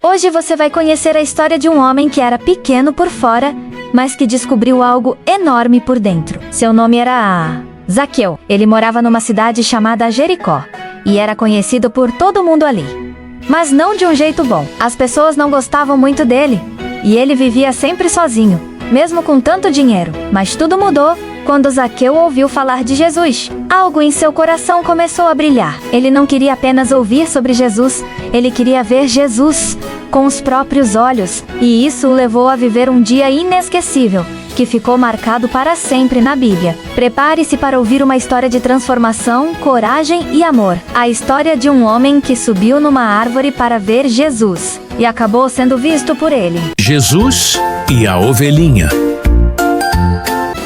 Hoje você vai conhecer a história de um homem que era pequeno por fora, mas que descobriu algo enorme por dentro. Seu nome era Zaqueu. Ele morava numa cidade chamada Jericó e era conhecido por todo mundo ali. Mas não de um jeito bom. As pessoas não gostavam muito dele e ele vivia sempre sozinho, mesmo com tanto dinheiro. Mas tudo mudou quando Zaqueu ouviu falar de Jesus. Algo em seu coração começou a brilhar. Ele não queria apenas ouvir sobre Jesus, ele queria ver Jesus com os próprios olhos, e isso o levou a viver um dia inesquecível, que ficou marcado para sempre na Bíblia. Prepare-se para ouvir uma história de transformação, coragem e amor. A história de um homem que subiu numa árvore para ver Jesus, e acabou sendo visto por ele. Jesus e a ovelhinha.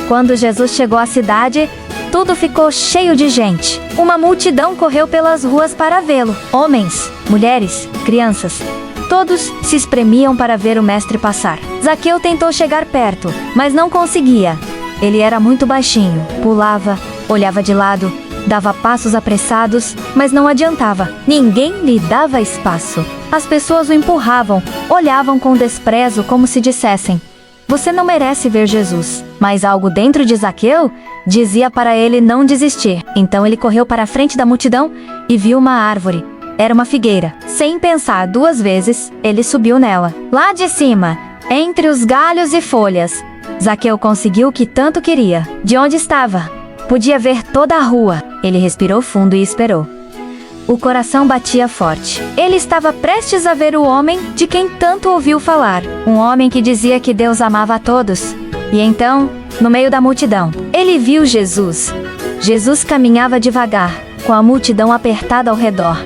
Quando Jesus chegou à cidade, tudo ficou cheio de gente. Uma multidão correu pelas ruas para vê-lo. Homens, mulheres, crianças. Todos se espremiam para ver o mestre passar. Zaqueu tentou chegar perto, mas não conseguia. Ele era muito baixinho, pulava, olhava de lado, dava passos apressados, mas não adiantava. Ninguém lhe dava espaço. As pessoas o empurravam, olhavam com desprezo como se dissessem: "Você não merece ver Jesus." Mas algo dentro de Zaqueu dizia para ele não desistir. Então ele correu para a frente da multidão e viu uma árvore. Era uma figueira. Sem pensar duas vezes, ele subiu nela. Lá de cima, entre os galhos e folhas, Zaqueu conseguiu o que tanto queria. De onde estava, podia ver toda a rua. Ele respirou fundo e esperou. O coração batia forte. Ele estava prestes a ver o homem de quem tanto ouviu falar. Um homem que dizia que Deus amava a todos. E então, no meio da multidão, ele viu Jesus. Jesus caminhava devagar, com a multidão apertada ao redor.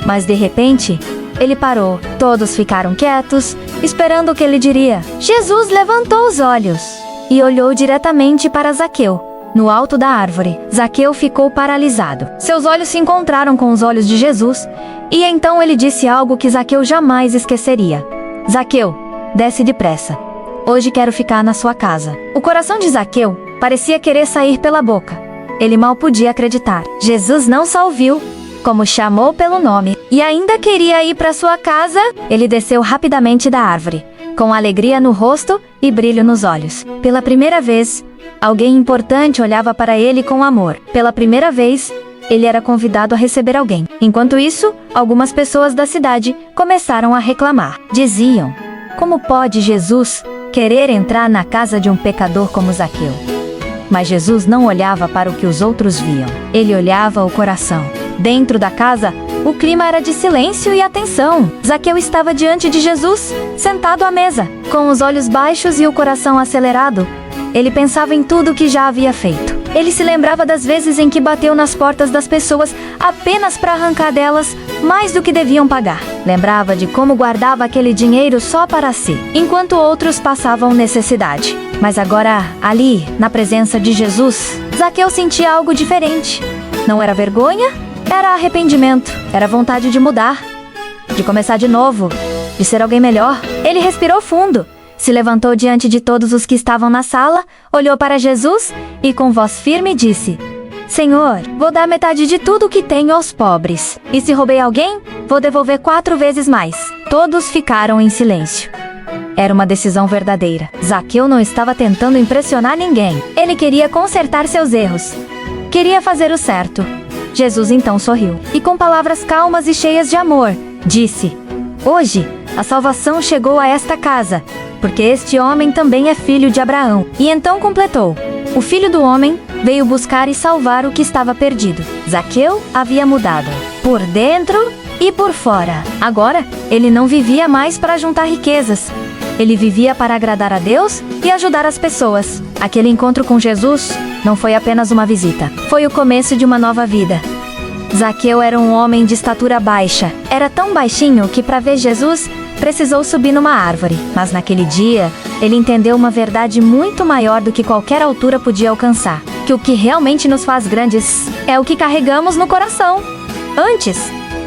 Mas de repente, ele parou. Todos ficaram quietos, esperando o que ele diria. Jesus levantou os olhos e olhou diretamente para Zaqueu. No alto da árvore, Zaqueu ficou paralisado. Seus olhos se encontraram com os olhos de Jesus, e então ele disse algo que Zaqueu jamais esqueceria. Zaqueu, desce depressa. Hoje quero ficar na sua casa. O coração de Zaqueu parecia querer sair pela boca. Ele mal podia acreditar. Jesus não só o viu, como chamou pelo nome, e ainda queria ir para sua casa. Ele desceu rapidamente da árvore, com alegria no rosto e brilho nos olhos. Pela primeira vez, alguém importante olhava para ele com amor. Pela primeira vez, ele era convidado a receber alguém. Enquanto isso, algumas pessoas da cidade começaram a reclamar. Diziam: "Como pode Jesus querer entrar na casa de um pecador como Zaqueu?" Mas Jesus não olhava para o que os outros viam. Ele olhava o coração. Dentro da casa, o clima era de silêncio e atenção. Zaqueu estava diante de Jesus, sentado à mesa, com os olhos baixos e o coração acelerado. Ele pensava em tudo o que já havia feito. Ele se lembrava das vezes em que bateu nas portas das pessoas apenas para arrancar delas mais do que deviam pagar. Lembrava de como guardava aquele dinheiro só para si, enquanto outros passavam necessidade. Mas agora, ali, na presença de Jesus, Zaqueu sentia algo diferente. Não era vergonha, era arrependimento, era vontade de mudar, de começar de novo, de ser alguém melhor. Ele respirou fundo, se levantou diante de todos os que estavam na sala, olhou para Jesus e com voz firme disse: "Senhor, vou dar metade de tudo o que tenho aos pobres. E se roubei alguém, vou devolver 4 vezes mais." Todos ficaram em silêncio. Era uma decisão verdadeira. Zaqueu não estava tentando impressionar ninguém. Ele queria consertar seus erros. Queria fazer o certo. Jesus então sorriu, e com palavras calmas e cheias de amor, disse: "Hoje, a salvação chegou a esta casa, porque este homem também é filho de Abraão." E então completou: "O filho do homem veio buscar e salvar o que estava perdido." Zaqueu havia mudado, por dentro e por fora. Agora, ele não vivia mais para juntar riquezas. Ele vivia para agradar a Deus e ajudar as pessoas. Aquele encontro com Jesus não foi apenas uma visita. Foi o começo de uma nova vida. Zaqueu era um homem de estatura baixa. Era tão baixinho que para ver Jesus precisou subir numa árvore. Mas naquele dia, ele entendeu uma verdade muito maior do que qualquer altura podia alcançar. Que o que realmente nos faz grandes é o que carregamos no coração. Antes,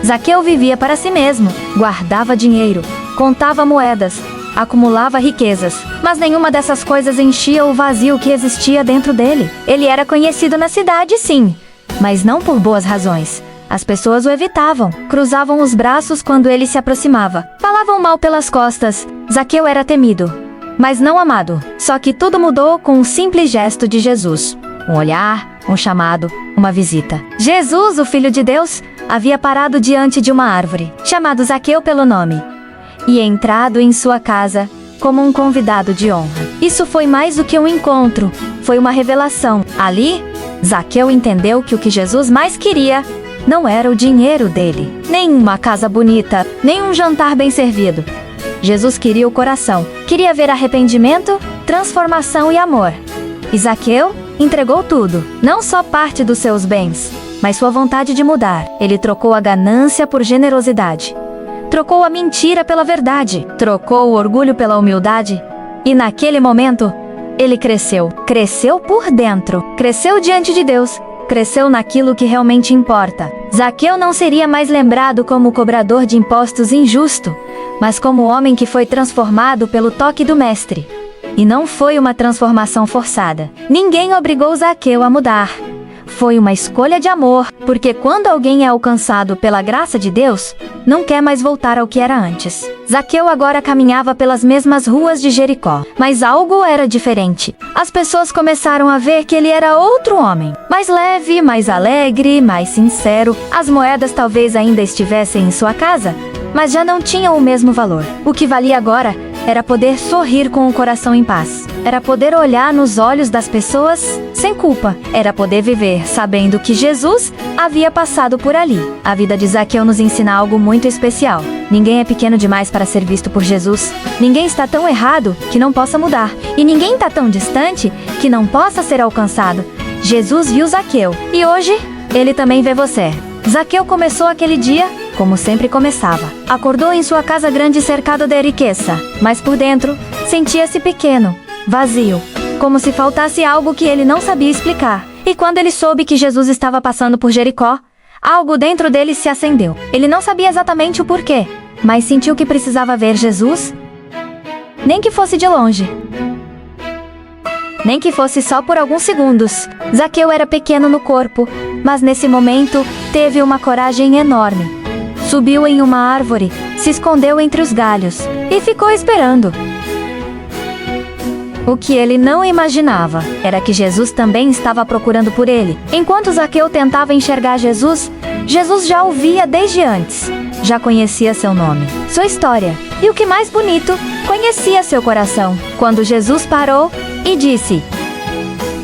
Zaqueu vivia para si mesmo. Guardava dinheiro, contava moedas, acumulava riquezas, mas nenhuma dessas coisas enchia o vazio que existia dentro dele. Ele era conhecido na cidade, sim, mas não por boas razões. As pessoas o evitavam, cruzavam os braços quando ele se aproximava, falavam mal pelas costas. Zaqueu era temido, mas não amado. Só que tudo mudou com um simples gesto de Jesus. Um olhar, um chamado, uma visita. Jesus, o Filho de Deus, havia parado diante de uma árvore, chamado Zaqueu pelo nome, e entrado em sua casa como um convidado de honra. Isso foi mais do que um encontro, foi uma revelação. Ali, Zaqueu entendeu que o que Jesus mais queria não era o dinheiro dele, nem uma casa bonita, nem um jantar bem servido. Jesus queria o coração, queria ver arrependimento, transformação e amor. E Zaqueu entregou tudo, não só parte dos seus bens, mas sua vontade de mudar. Ele trocou a ganância por generosidade. Trocou a mentira pela verdade. Trocou o orgulho pela humildade. E naquele momento, ele cresceu. Cresceu por dentro. Cresceu diante de Deus. Cresceu naquilo que realmente importa. Zaqueu não seria mais lembrado como o cobrador de impostos injusto, mas como o homem que foi transformado pelo toque do Mestre. E não foi uma transformação forçada. Ninguém obrigou Zaqueu a mudar. Foi uma escolha de amor, porque quando alguém é alcançado pela graça de Deus, não quer mais voltar ao que era antes. Zaqueu agora caminhava pelas mesmas ruas de Jericó, mas algo era diferente. As pessoas começaram a ver que ele era outro homem, mais leve, mais alegre, mais sincero. As moedas talvez ainda estivessem em sua casa, mas já não tinham o mesmo valor. O que valia agora era poder sorrir com o coração em paz. Era poder olhar nos olhos das pessoas sem culpa. Era poder viver sabendo que Jesus havia passado por ali. A vida de Zaqueu nos ensina algo muito especial. Ninguém é pequeno demais para ser visto por Jesus. Ninguém está tão errado que não possa mudar. E ninguém está tão distante que não possa ser alcançado. Jesus viu Zaqueu. E hoje, ele também vê você. Zaqueu começou aquele dia como sempre começava. Acordou em sua casa grande cercado de riqueza, mas por dentro, sentia-se pequeno, vazio, como se faltasse algo que ele não sabia explicar. E quando ele soube que Jesus estava passando por Jericó, algo dentro dele se acendeu. Ele não sabia exatamente o porquê, mas sentiu que precisava ver Jesus, nem que fosse de longe. Nem que fosse só por alguns segundos. Zaqueu era pequeno no corpo, mas nesse momento teve uma coragem enorme. Subiu em uma árvore, se escondeu entre os galhos e ficou esperando. O que ele não imaginava era que Jesus também estava procurando por ele. Enquanto Zaqueu tentava enxergar Jesus, Jesus já o via desde antes. Já conhecia seu nome, sua história e, o que mais bonito, conhecia seu coração. Quando Jesus parou e disse: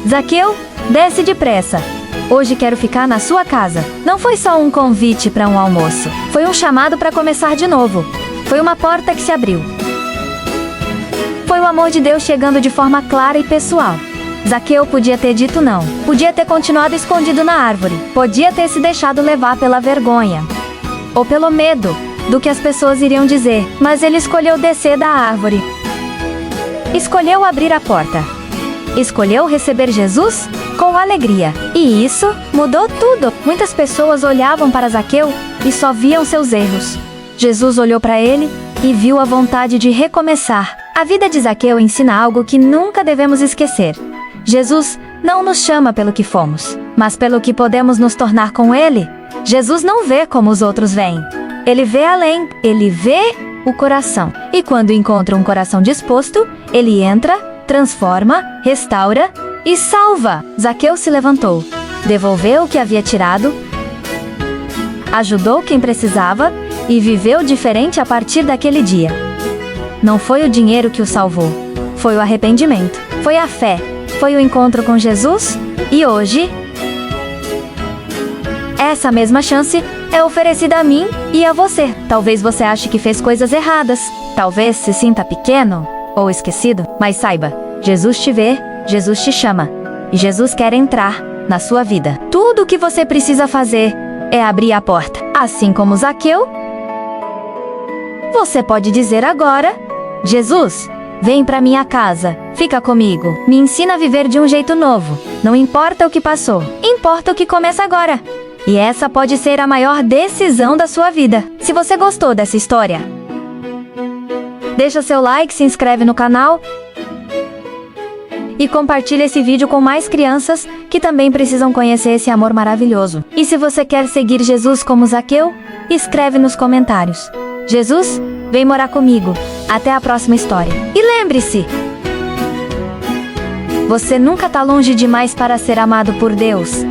Zaqueu, desce depressa. Hoje quero ficar na sua casa. Não foi só um convite para um almoço. Foi um chamado para começar de novo. Foi uma porta que se abriu. Foi o amor de Deus chegando de forma clara e pessoal. Zaqueu podia ter dito não. Podia ter continuado escondido na árvore. Podia ter se deixado levar pela vergonha. Ou pelo medo do que as pessoas iriam dizer. Mas ele escolheu descer da árvore. Escolheu abrir a porta. Escolheu receber Jesus com alegria. E isso mudou tudo. Muitas pessoas olhavam para Zaqueu e só viam seus erros. Jesus olhou para ele e viu a vontade de recomeçar. A vida de Zaqueu ensina algo que nunca devemos esquecer. Jesus não nos chama pelo que fomos, mas pelo que podemos nos tornar com Ele. Jesus não vê como os outros veem. Ele vê além. Ele vê o coração. E quando encontra um coração disposto, ele entra, transforma, restaura e salva. Zaqueu se levantou, devolveu o que havia tirado, ajudou quem precisava e viveu diferente a partir daquele dia. Não foi o dinheiro que o salvou, foi o arrependimento, foi a fé, foi o encontro com Jesus e hoje, essa mesma chance é oferecida a mim e a você. Talvez você ache que fez coisas erradas, talvez se sinta pequeno ou esquecido, mas saiba, Jesus te vê, Jesus te chama e Jesus quer entrar na sua vida. Tudo o que você precisa fazer é abrir a porta. Assim como Zaqueu, você pode dizer agora: Jesus, vem para minha casa, fica comigo, me ensina a viver de um jeito novo. Não importa o que passou, importa o que começa agora. E essa pode ser a maior decisão da sua vida. Se você gostou dessa história, deixa seu like, se inscreve no canal e compartilha esse vídeo com mais crianças que também precisam conhecer esse amor maravilhoso. E se você quer seguir Jesus como Zaqueu, escreve nos comentários. Jesus, vem morar comigo. Até a próxima história. E lembre-se, você nunca tá longe demais para ser amado por Deus.